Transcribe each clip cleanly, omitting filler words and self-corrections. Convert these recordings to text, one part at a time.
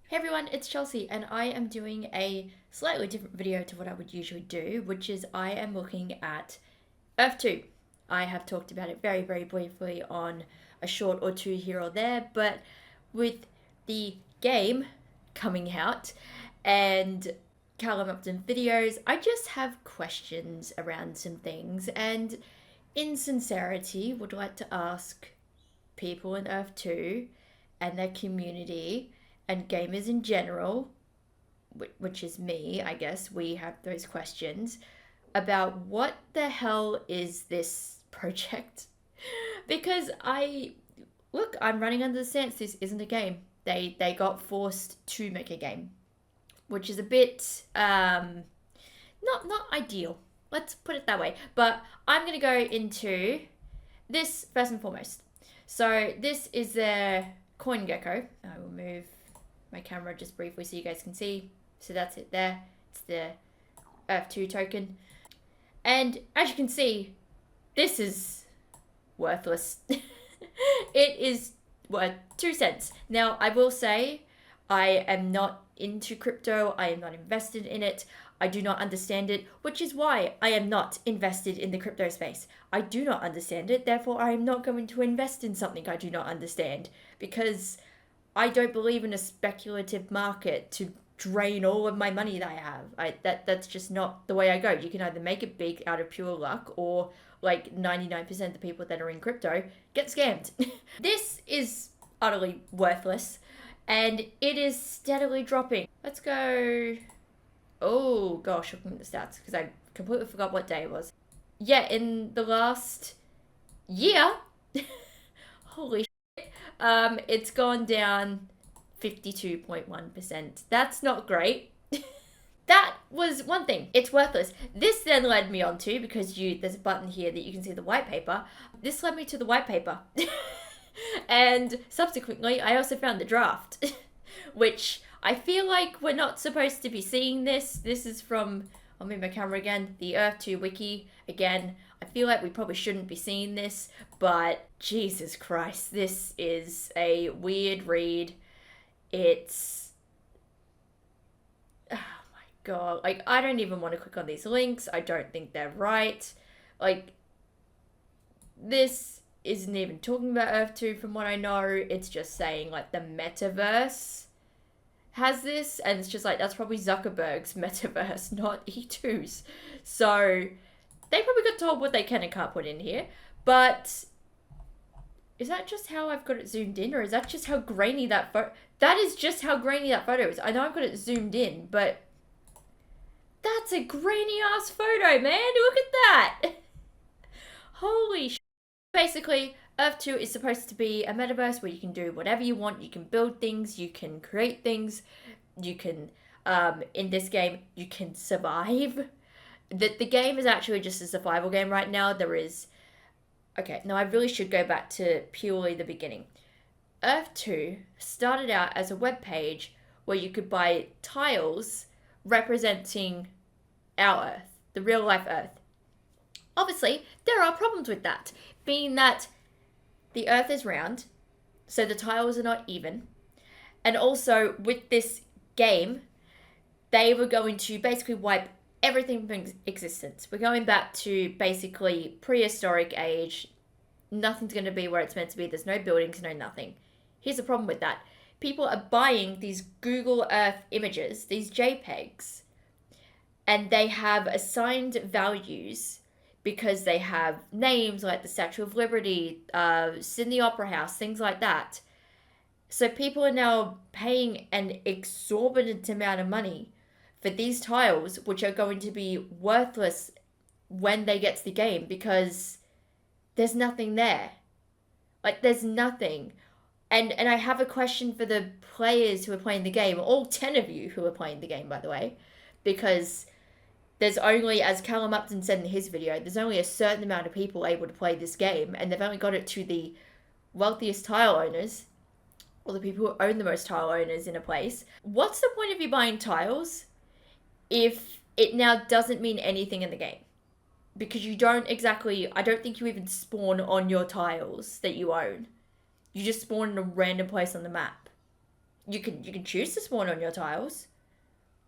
Hey everyone, it's Chelsea, and I am doing a slightly different video to what I would usually do, which is I am looking at Earth 2. I have talked about it very, very briefly on a short or two here or there, but with the game coming out and Callum Upton videos, I just have questions around some things, and in sincerity, would like to ask people in Earth 2 and their community and gamers in general, which is me, I guess, we have those questions about what the hell is this project? Because I'm running under the stance this isn't a game. They got forced to make a game, which is a bit not ideal. Let's put it that way. But I'm gonna go into this first and foremost. So this is their coin gecko. I will move my camera just briefly so you guys can see. So that's it there. It's the Earth2 token. And as you can see, this is worthless. It is worth 2 cents. Now, I will say I am not into crypto. I am not invested in it. I do not understand it, which is why I am not invested in the crypto space. I do not understand it, therefore I am not going to invest in something I do not understand, because I don't believe in a speculative market to drain all of my money that I have. That's just not the way I go. You can either make it big out of pure luck, or like 99% of the people that are in crypto get scammed. This is utterly worthless, and it is steadily dropping. Let's go. Oh gosh, looking at the stats because I completely forgot what day it was. Yeah, in the last year, holy shit, it's gone down 52.1%. That's not great. That was one thing. It's worthless. This then led me on to, because there's a button here that you can see the white paper. This led me to the white paper. And subsequently, I also found the draft, which I feel like we're not supposed to be seeing this. This is from, I'll move my camera again, the Earth2 wiki. Again, I feel like we probably shouldn't be seeing this, but Jesus Christ, this is a weird read. It's, oh my God, like, I don't even want to click on these links. I don't think they're right. Like, this isn't even talking about Earth2 from what I know. It's just saying, like, the metaverse has this, and it's just like, that's probably Zuckerberg's metaverse, not E2's. So they probably got told what they can and can't put in here. But is that just how I've got it zoomed in, or is that just how grainy that photo? That is just how grainy that photo is. I know I've got it zoomed in, but that's a grainy ass photo, man. Look at that. Holy shit. Basically, Earth2 is supposed to be a metaverse where you can do whatever you want. You can build things, you can create things, you can, in this game, you can survive. The game is actually just a survival game right now. There is, okay, now I really should go back to purely the beginning. Earth2 started out as a web page where you could buy tiles representing our Earth, the real life Earth. Obviously, there are problems with that, being that the Earth is round, so the tiles are not even. And also, with this game, they were going to basically wipe everything from existence. We're going back to basically prehistoric age. Nothing's going to be where it's meant to be. There's no buildings, no nothing. Here's the problem with that. People are buying these Google Earth images, these JPEGs, and they have assigned values because they have names like the Statue of Liberty, Sydney Opera House, things like that. So people are now paying an exorbitant amount of money for these tiles, which are going to be worthless when they get to the game, because there's nothing there. Like, there's nothing. And I have a question for the players who are playing the game, all 10 of you who are playing the game, by the way, because there's only, as Callum Upton said in his video, there's only a certain amount of people able to play this game, and they've only got it to the wealthiest tile owners, or the people who own the most tile owners in a place. What's the point of you buying tiles if it now doesn't mean anything in the game? Because you don't exactly, I don't think you even spawn on your tiles that you own. You just spawn in a random place on the map. you can choose to spawn on your tiles.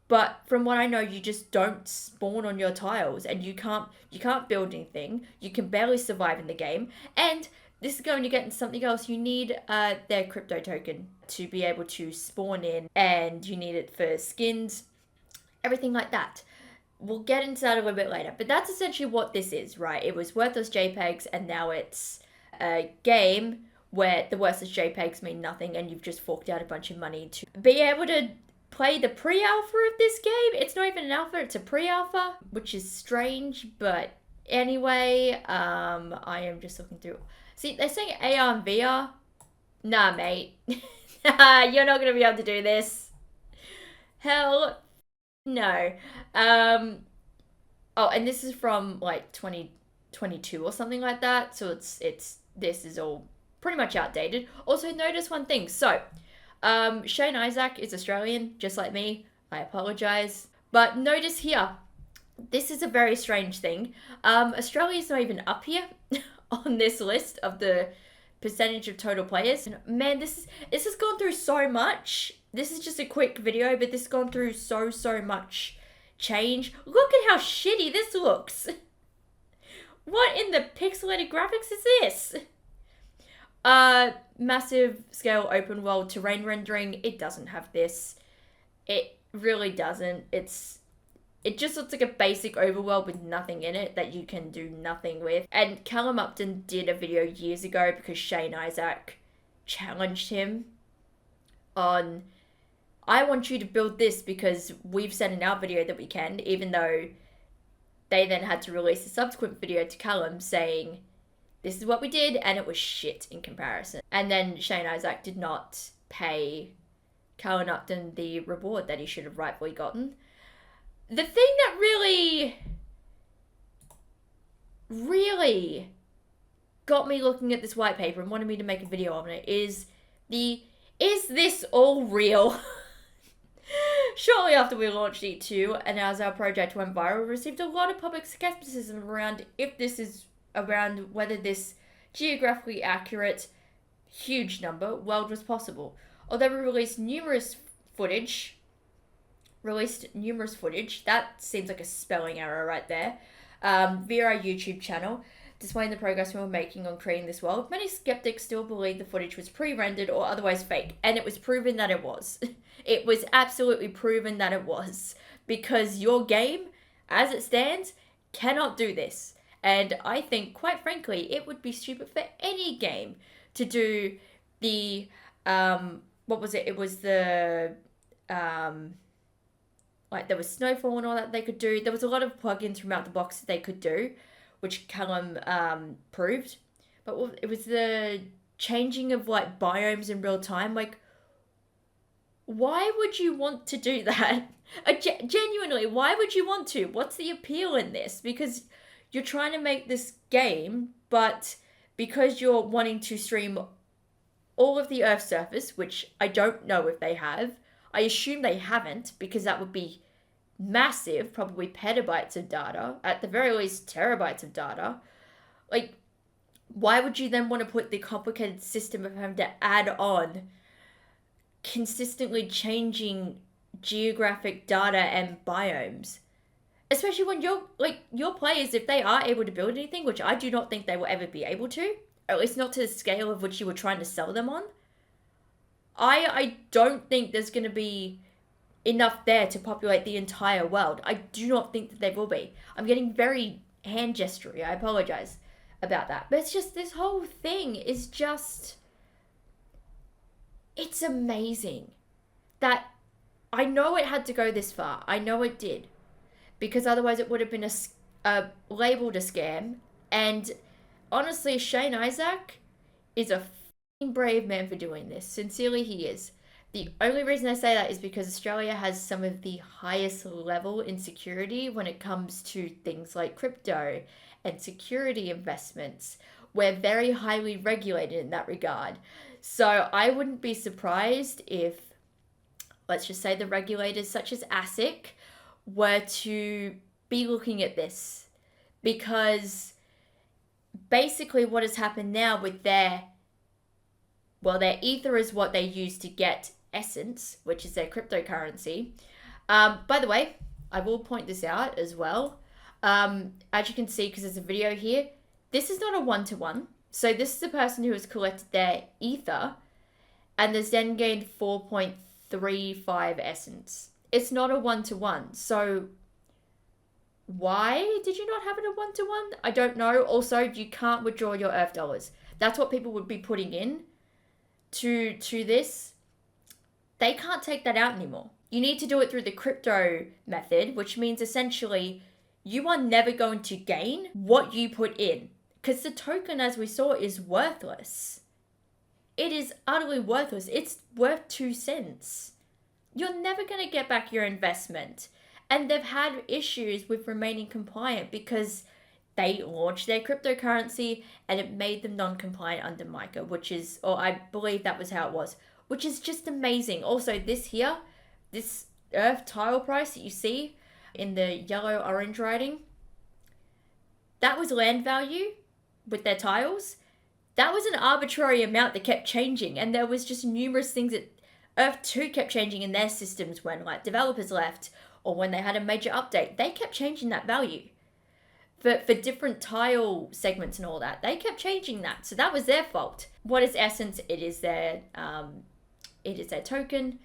But from what I know, you just don't spawn on your tiles, and you can't build anything. You can barely survive in the game, and this is going to get into something else. You need their crypto token to be able to spawn in, and you need it for skins, everything like that. We'll get into that a little bit later, but that's essentially what this is, right? It was worthless JPEGs, and now it's a game where the worthless JPEGs mean nothing, and you've just forked out a bunch of money to be able to play the pre-alpha of this game. It's not even an alpha, it's a pre-alpha, which is strange, but anyway, I am just looking through. See, they're saying AR and VR. Nah, mate. You're not gonna be able to do this. Hell no. Oh, and this is from like 2022 or something like that, so it's this is all pretty much outdated. Also, notice one thing. So, Shane Isaac is Australian, just like me. I apologize. But notice here, this is a very strange thing. Australia's not even up here on this list of the percentage of total players. And man, this has gone through so much. This is just a quick video, but this has gone through so much change. Look at how shitty this looks. What in the pixelated graphics is this? Massive scale open world terrain rendering. It doesn't have this. It really doesn't. It just looks like a basic overworld with nothing in it that you can do nothing with. And Callum Upton did a video years ago because Shane Isaac challenged him on, I want you to build this because we've said in our video that we can, even though they then had to release a subsequent video to Callum saying, this is what we did, and it was shit in comparison. And then Shane Isaac did not pay Callum Upton the reward that he should have rightfully gotten. The thing that really got me looking at this white paper and wanted me to make a video on it is this all real? Shortly after we launched Earth2 and as our project went viral, we received a lot of public skepticism around whether this geographically accurate, huge number, world was possible. Although we released numerous footage, that seems like a spelling error right there, via our YouTube channel, displaying the progress we were making on creating this world, many skeptics still believe the footage was pre-rendered or otherwise fake, and it was proven that it was. It was absolutely proven that it was, because your game, as it stands, cannot do this. And I think, quite frankly, it would be stupid for any game to do the, what was it? It was the, like there was Snowfall and all that they could do. There was a lot of plugins from out the box that they could do, which Callum proved. But it was the changing of like biomes in real time. Like, why would you want to do that? Genuinely, why would you want to? What's the appeal in this? Because you're trying to make this game, but because you're wanting to stream all of the Earth's surface, which I don't know if they have, I assume they haven't, because that would be massive, probably petabytes of data, at the very least terabytes of data. Like, why would you then want to put the complicated system of having to add on consistently changing geographic data and biomes? Especially when your players, if they are able to build anything, which I do not think they will ever be able to, or at least not to the scale of which you were trying to sell them on, I don't think there's going to be enough there to populate the entire world. I do not think that there will be. I'm getting very hand gestury. I apologize about that. But it's just, this whole thing is just, it's amazing that I know it had to go this far. I know it did. Because otherwise it would have been labeled a scam. And honestly, Shane Isaac is a f***ing brave man for doing this. Sincerely, he is. The only reason I say that is because Australia has some of the highest level in security when it comes to things like crypto and security investments. We're very highly regulated in that regard. So I wouldn't be surprised if, let's just say, the regulators such as ASIC were to be looking at this, because basically what has happened now with their ether is what they use to get Essence, which is their cryptocurrency. By the way, I will point this out as well. As you can see, because there's a video here, this is not a one-to-one. So this is a person who has collected their ether and has then gained 4.35 essence. It's not a one-to-one. So why did you not have it a one-to-one? I don't know. Also, you can't withdraw your Earth dollars. That's what people would be putting in to this. They can't take that out anymore. You need to do it through the crypto method, which means essentially you are never going to gain what you put in, because the token, as we saw, is worthless. It is utterly worthless. It's worth 2 cents. You're never going to get back your investment. And they've had issues with remaining compliant because they launched their cryptocurrency and it made them non-compliant under MiCA, which is, or I believe that was how it was, which is just amazing. Also, this here, this Earth tile price that you see in the yellow-orange writing, that was land value with their tiles. That was an arbitrary amount that kept changing, and there was just numerous things that Earth2 kept changing in their systems when like developers left or when they had a major update. They kept changing that value. For different tile segments and all that, they kept changing that. So that was their fault. What is Essence? It is their token.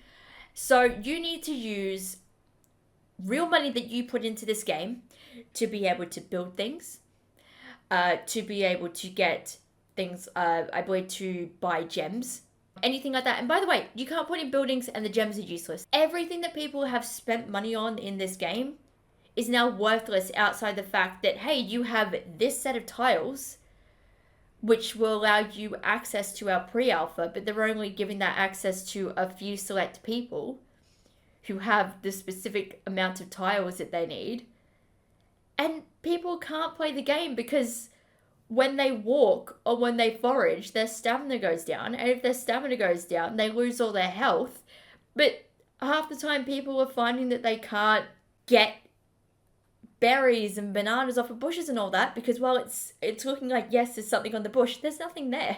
So you need to use real money that you put into this game to be able to build things, to be able to get things, I believe, to buy gems, anything like that. And by the way, you can't put in buildings and the gems are useless. Everything that people have spent money on in this game is now worthless outside the fact that, hey, you have this set of tiles which will allow you access to our pre-alpha, but they're only giving that access to a few select people who have the specific amount of tiles that they need. And people can't play the game because when they walk or when they forage, their stamina goes down. And if their stamina goes down, they lose all their health. But half the time people are finding that they can't get berries and bananas off of bushes and all that because, well, it's looking like, yes, there's something on the bush. There's nothing there.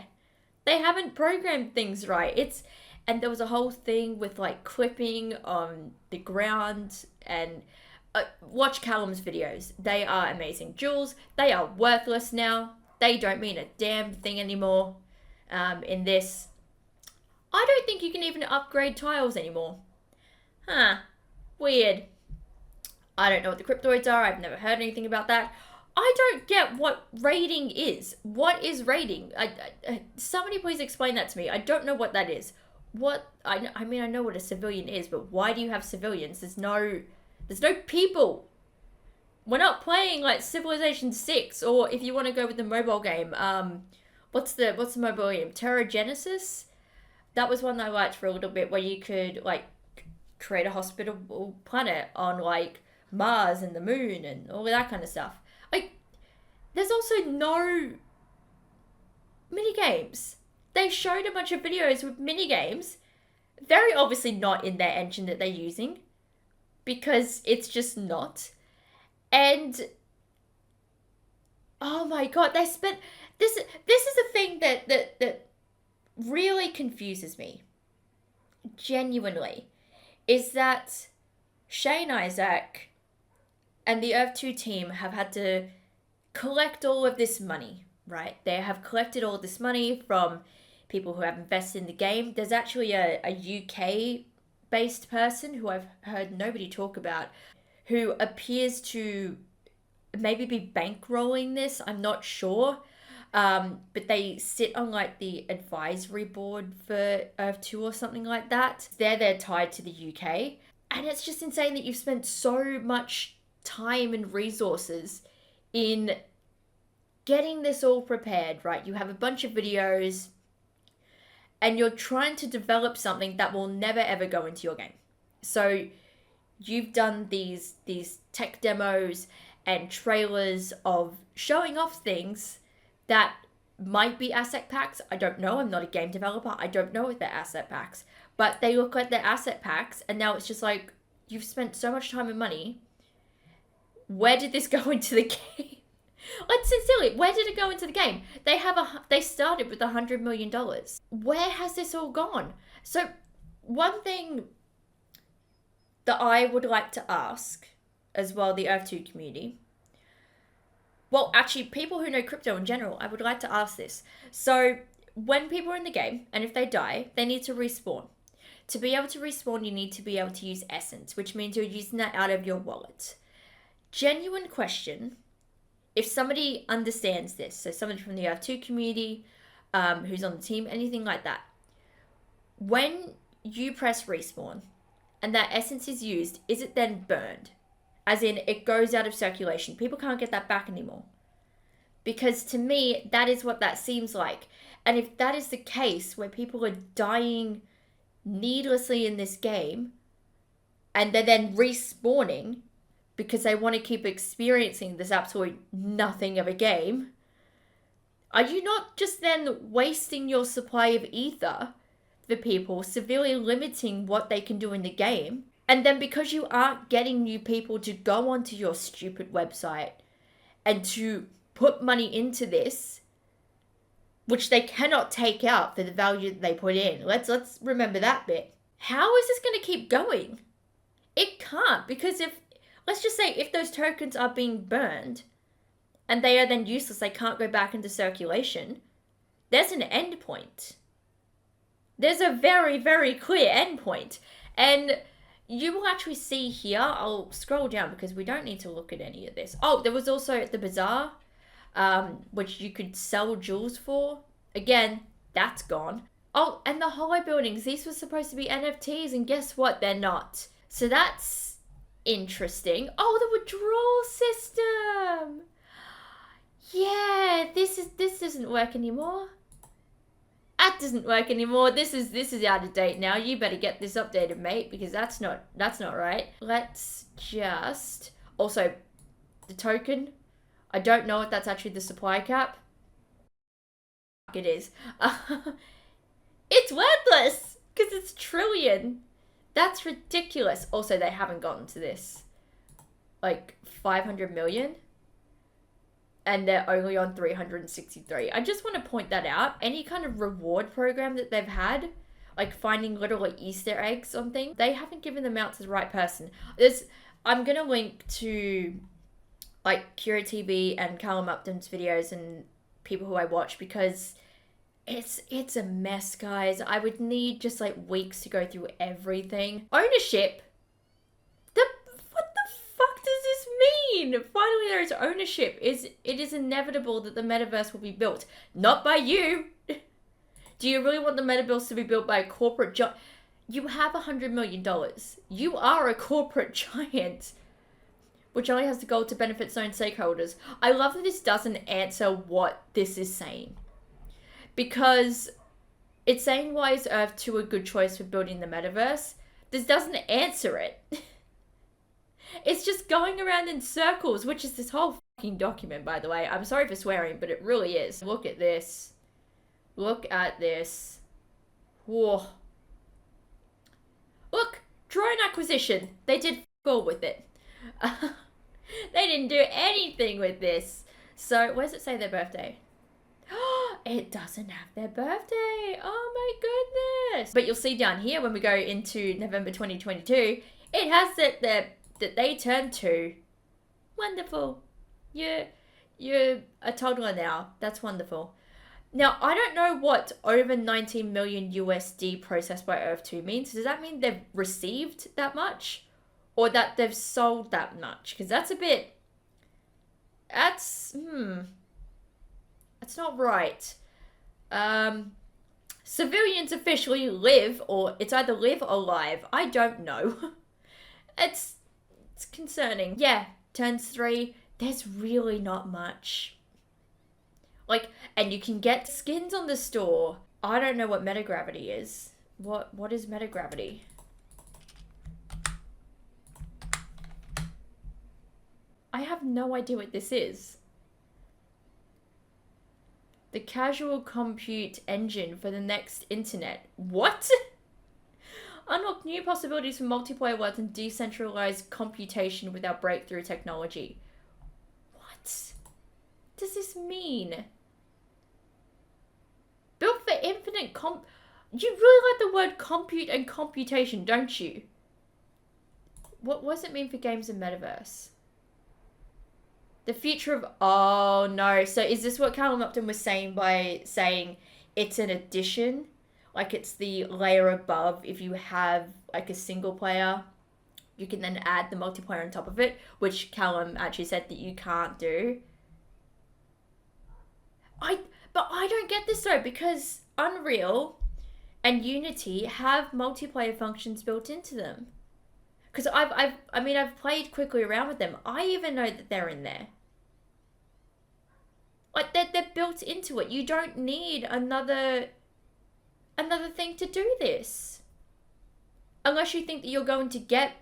They haven't programmed things right. And there was a whole thing with like clipping on the ground and watch Callum's videos. They are amazing. Jewels, they are worthless now. They don't mean a damn thing anymore in this. I don't think you can even upgrade tiles anymore. Huh. Weird. I don't know what the cryptoids are. I've never heard anything about that. I don't get what raiding is. What is raiding? Somebody please explain that to me. I don't know what that is. I mean, I know what a civilian is, but why do you have civilians? There's no people. We're not playing like Civilization 6, or if you want to go with the mobile game, what's the mobile game? Terra Genesis? That was one that I liked for a little bit, where you could like create a hospitable planet on like Mars and the moon and all of that kind of stuff. Like, there's also no mini games. They showed a bunch of videos with mini games, very obviously not in their engine that they're using, because it's just not. And oh my god, they spent this is the thing that really confuses me, genuinely, is that Shane Isaac and the Earth2 team have had to collect all of this money, right? They have collected all this money from people who have invested in the game. There's actually a UK-based person who I've heard nobody talk about, who appears to maybe be bankrolling this. I'm not sure. But they sit on like the advisory board for Earth2 or something like that. They're tied to the UK. And it's just insane that you've spent so much time and resources in getting this all prepared, right? You have a bunch of videos and you're trying to develop something that will never ever go into your game. So you've done these tech demos and trailers of showing off things that might be asset packs. I don't know. I'm not a game developer. I don't know if they're asset packs. But they look like they're asset packs, and now it's just like, you've spent so much time and money. Where did this go into the game? Like, sincerely, where did it go into the game? They started with $100 million. Where has this all gone? So one thing that I would like to ask as well, the Earth2 community, well, actually, people who know crypto in general, I would like to ask this. So, when people are in the game, and if they die, they need to respawn. To be able to respawn, you need to be able to use Essence, which means you're using that out of your wallet. Genuine question, if somebody understands this, so somebody from the Earth2 community, who's on the team, anything like that, when you press respawn and that Essence is used, is it then burned? As in, it goes out of circulation. People can't get that back anymore. Because to me, that is what that seems like. And if that is the case, where people are dying needlessly in this game, and they're then respawning because they want to keep experiencing this absolute nothing of a game, are you not just then wasting your supply of ether for people, severely limiting what they can do in the game? And then because you aren't getting new people to go onto your stupid website and to put money into this, which they cannot take out for the value that they put in. Let's remember that bit. How is this going to keep going? It can't, because let's just say if those tokens are being burned and they are then useless, they can't go back into circulation, there's an end point. There's a very, very clear end point. And you will actually see here, I'll scroll down because we don't need to look at any of this. Oh, there was also the bazaar, which you could sell jewels for. Again, that's gone. Oh, and the hollow buildings, these were supposed to be NFTs, and guess what? They're not. So that's interesting. Oh, the withdrawal system. Yeah, this doesn't work anymore. That doesn't work anymore. This is out of date now. You better get this updated, mate, because that's not right. Let's just also the token. I don't know if that's actually the supply cap. It is. It's worthless because it's trillion. That's ridiculous. Also, they haven't gotten to this. Like 500 million. And they're only on 363. I just want to point that out. Any kind of reward program that they've had, like finding little Easter eggs on things, they haven't given them out to the right person. I'm going to link to like Kira TV and Callum Upton's videos and people who I watch, because it's a mess, guys. I would need just like weeks to go through everything. Ownership. What the fuck does this mean? Finally, there is ownership. It is inevitable that the metaverse will be built. Not by you. Do you really want the metaverse to be built by a corporate giant? You have $100 million. You are a corporate giant, which only has the goal to benefit its own stakeholders. I love that this doesn't answer what this is saying. Because it's saying, why is Earth2 a good choice for building the metaverse? This doesn't answer it. It's just going around in circles, which is this whole fucking document, by the way. I'm sorry for swearing, but it really is. Look at this. Look at this. Whoa. Look, drone acquisition. They did all with it. They didn't do anything with this. So, where does it say their birthday? It doesn't have their birthday. Oh my goodness. But you'll see down here when we go into November 2022, it has that they turned 2. Wonderful. You're a toddler now. That's wonderful. Now, I don't know what over 19 million USD processed by Earth2 means. Does that mean they've received that much? Or that they've sold that much? Because that's a bit... That's not right. Civilians officially live, or it's either live or live. I don't know. It's concerning. Yeah, turns 3. There's really not much. Like, and you can get skins on the store. I don't know what metagravity is. What is metagravity? I have no idea what this is. The casual compute engine for the next internet. What? Unlock new possibilities for multiplayer worlds and decentralized computation with our breakthrough technology. What does this mean? Built for infinite You really like the word compute and computation, don't you? What does it mean for games and metaverse? The future of... Oh, no. So is this what Callum Upton was saying by saying it's an addition? Like it's the layer above. If you have like a single player, you can then add the multiplayer on top of it, which Callum actually said that you can't do. But I don't get this though, because Unreal and Unity have multiplayer functions built into them. Because I've played quickly around with them. I even know that they're in there. Like they're built into it. You don't need another thing to do this. Unless you think that you're going to get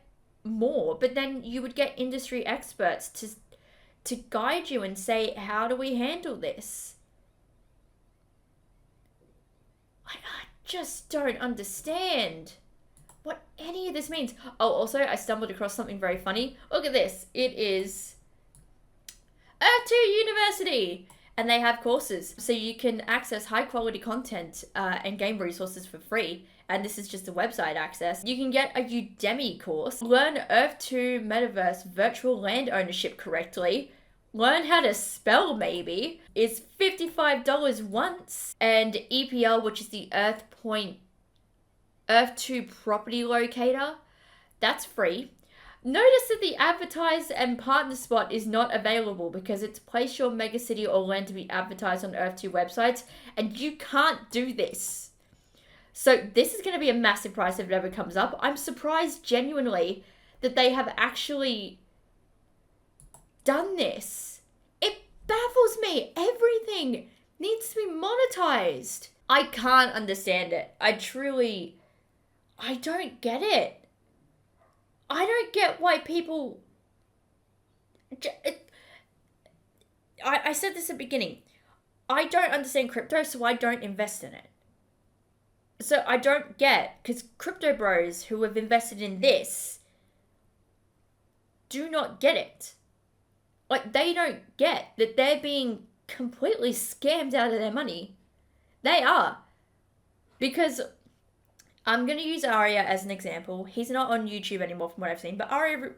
more, but then you would get industry experts to guide you and say, how do we handle this? I just don't understand what any of this means. Oh, also, I stumbled across something very funny. Look at this. It is Earth2 University. And they have courses. So you can access high quality content and game resources for free. And this is just a website access. You can get a Udemy course. Learn Earth2 Metaverse virtual land ownership correctly. Learn how to spell maybe. It's $55 once. And EPL, which is the Earth2 property locator, that's free. Notice that the advertise and partner spot is not available because it's place your megacity or land to be advertised on Earth2 websites, and you can't do this. So this is going to be a massive price if it ever comes up. I'm surprised genuinely that they have actually done this. It baffles me. Everything needs to be monetized. I can't understand it. I don't get it. I don't get why people... I said this at the beginning. I don't understand crypto, so I don't invest in it. So I don't get... Because crypto bros who have invested in this do not get it. Like, they don't get that they're being completely scammed out of their money. They are. Because... I'm going to use Aria as an example. He's not on YouTube anymore from what I've seen, but Aria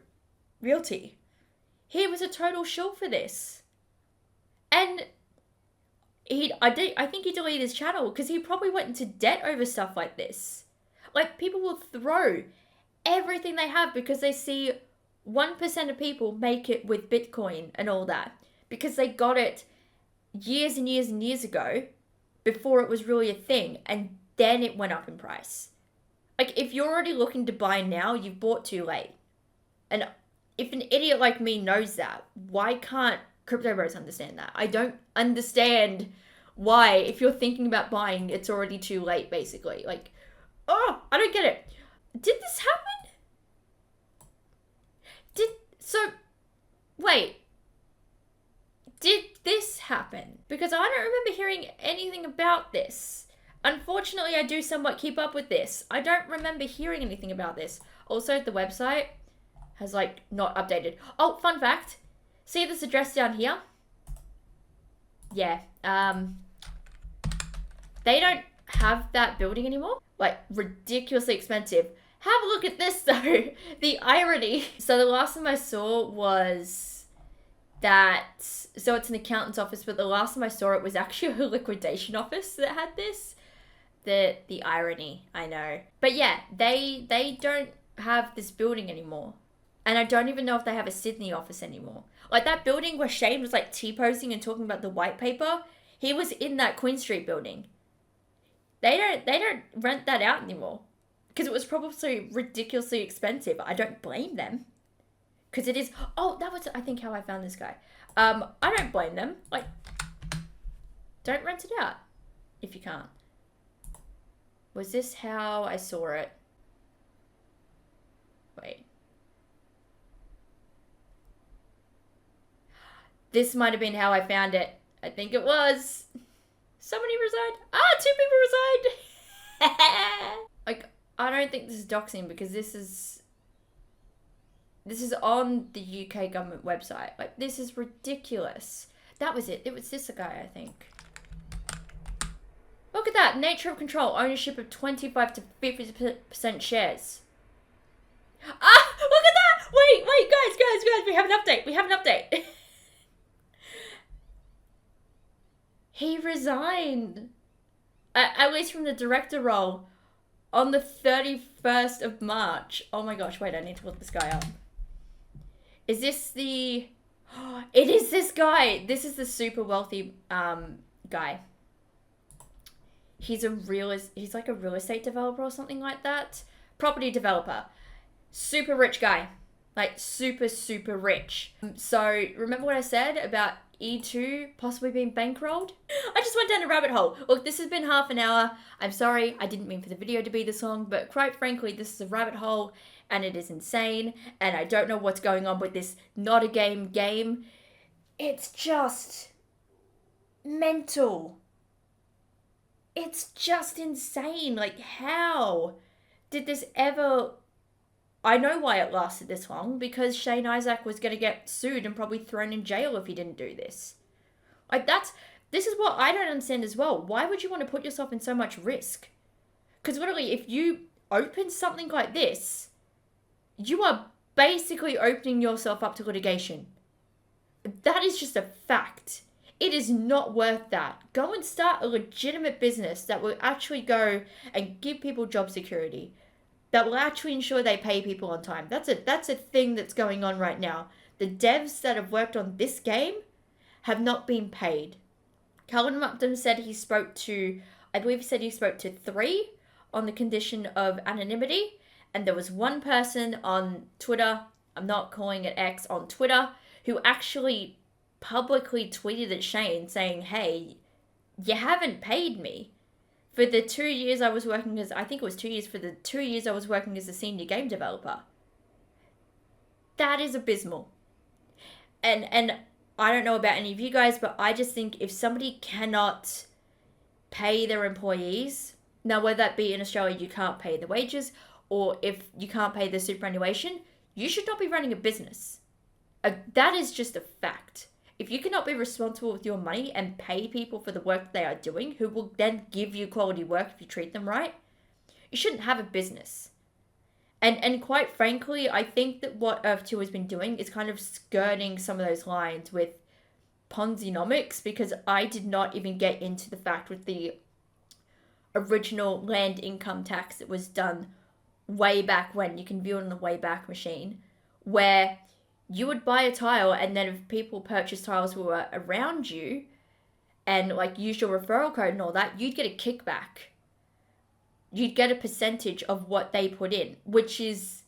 Realty. He was a total shill for this. And I think he deleted his channel because he probably went into debt over stuff like this. Like, people will throw everything they have because they see 1% of people make it with Bitcoin and all that. Because they got it years and years and years ago before it was really a thing. And then it went up in price. Like, if you're already looking to buy now, you've bought too late. And if an idiot like me knows that, why can't crypto bros understand that? I don't understand why, if you're thinking about buying, it's already too late, basically. Like, oh, I don't get it. Did this happen? Wait. Did this happen? Because I don't remember hearing anything about this. Unfortunately, I do somewhat keep up with this. I don't remember hearing anything about this. Also, the website has, like, not updated. Oh, fun fact. See this address down here? Yeah. They don't have that building anymore. Like, ridiculously expensive. Have a look at this, though. The irony. So the last time I saw was that... So it's an accountant's office, but the last time I saw it was actually a liquidation office that had this. The irony, I know. But yeah, they don't have this building anymore. And I don't even know if they have a Sydney office anymore. Like that building where Shane was like T-posing and talking about the white paper, he was in that Queen Street building. They don't rent that out anymore. Because it was probably ridiculously expensive. I don't blame them. Because it is... Oh, that was, I think, how I found this guy. I don't blame them. Like, don't rent it out if you can't. Was this how I saw it? Wait. This might have been how I found it. I think it was. Somebody resigned. Ah, 2 people resigned. Like, I don't think this is doxing because this is on the UK government website. Like, this is ridiculous. That was it. It was this guy, I think. Look at that. Nature of control. Ownership of 25 to 50% shares. Ah! Look at that! Wait, guys. We have an update. He resigned. At least from the director role. On the 31st of March. Oh my gosh, wait, I need to look this guy up. Is this the... It is this guy. This is the super wealthy guy. He's like a real estate developer or something like that. Property developer. Super rich guy. Like super rich. So remember what I said about E2 possibly being bankrolled? I just went down a rabbit hole. Look, this has been half an hour. I'm sorry, I didn't mean for the video to be this long, but quite frankly, this is a rabbit hole and it is insane. And I don't know what's going on with this not a game. It's just mental. It's just insane. Like, how did this ever... I know why it lasted this long, because Shane Isaac was going to get sued and probably thrown in jail if he didn't do this. Like, this is what I don't understand as well. Why would you want to put yourself in so much risk? Because literally, if you open something like this, you are basically opening yourself up to litigation. That is just a fact. It is not worth that. Go and start a legitimate business that will actually go and give people job security. That will actually ensure they pay people on time. That's a thing that's going on right now. The devs that have worked on this game have not been paid. Callum Upton said he spoke to, I believe he said he spoke to 3 on the condition of anonymity. And there was one person on Twitter, I'm not calling it X, on Twitter, who actually publicly tweeted at Shane saying, hey, you haven't paid me. For the 2 years I was working as, I think it was 2 years, for the 2 years I was working as a senior game developer. That is abysmal. And I don't know about any of you guys, but I just think if somebody cannot pay their employees, now whether that be in Australia you can't pay the wages, or if you can't pay the superannuation, you should not be running a business. That is just a fact. If you cannot be responsible with your money and pay people for the work they are doing, who will then give you quality work if you treat them right, you shouldn't have a business. And quite frankly, I think that what Earth2 has been doing is kind of skirting some of those lines with Ponzi-nomics, because I did not even get into the fact with the original land income tax that was done way back when. You can view it on the Wayback Machine, where you would buy a tile, and then if people purchase tiles who were around you and like use your referral code and all that, you'd get a kickback. You'd get a percentage of what they put in, which is...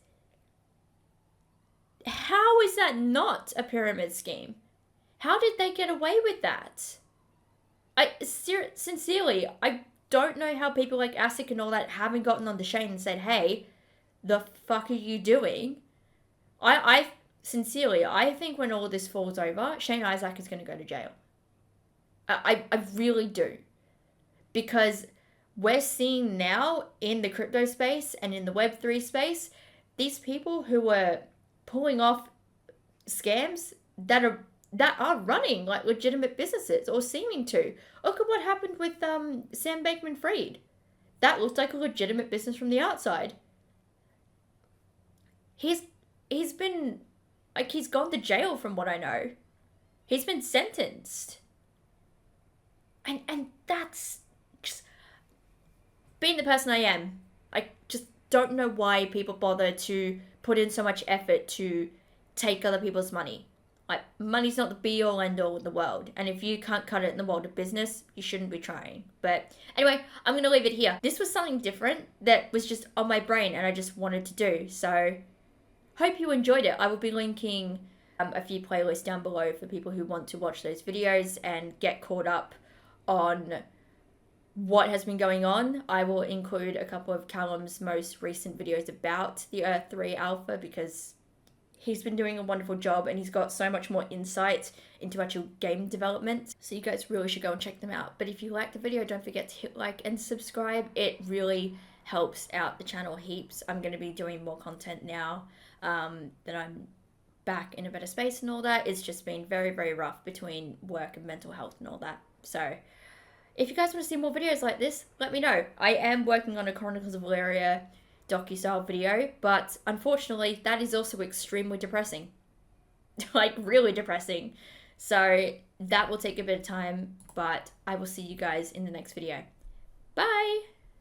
How is that not a pyramid scheme? How did they get away with that? Sincerely, I don't know how people like ASIC and all that haven't gotten on the Shane and said, hey, the fuck are you doing? Sincerely, I think when all this falls over, Shane Isaac is going to go to jail. I really do. Because we're seeing now in the crypto space and in the Web3 space, these people who are pulling off scams that are running like legitimate businesses, or seeming to. Look at what happened with Sam Bankman-Fried. That looked like a legitimate business from the outside. He's been... Like, he's gone to jail from what I know. He's been sentenced. And that's just... Being the person I am, I just don't know why people bother to put in so much effort to take other people's money. Like, money's not the be-all, end-all in the world. And if you can't cut it in the world of business, you shouldn't be trying. But anyway, I'm going to leave it here. This was something different that was just on my brain and I just wanted to do. So... hope you enjoyed it. I will be linking a few playlists down below for people who want to watch those videos and get caught up on what has been going on. I will include a couple of Callum's most recent videos about the Earth3 alpha, because he's been doing a wonderful job and he's got so much more insight into actual game development. So you guys really should go and check them out. But if you like the video, don't forget to hit like and subscribe. It really helps out the channel heaps. I'm going to be doing more content now. That I'm back in a better space and all that. It's just been very, very rough between work and mental health and all that. So if you guys want to see more videos like this, let me know. I am working on a Chronicles of Valeria docu-style video, but unfortunately, that is also extremely depressing. Like, really depressing. So that will take a bit of time, but I will see you guys in the next video. Bye!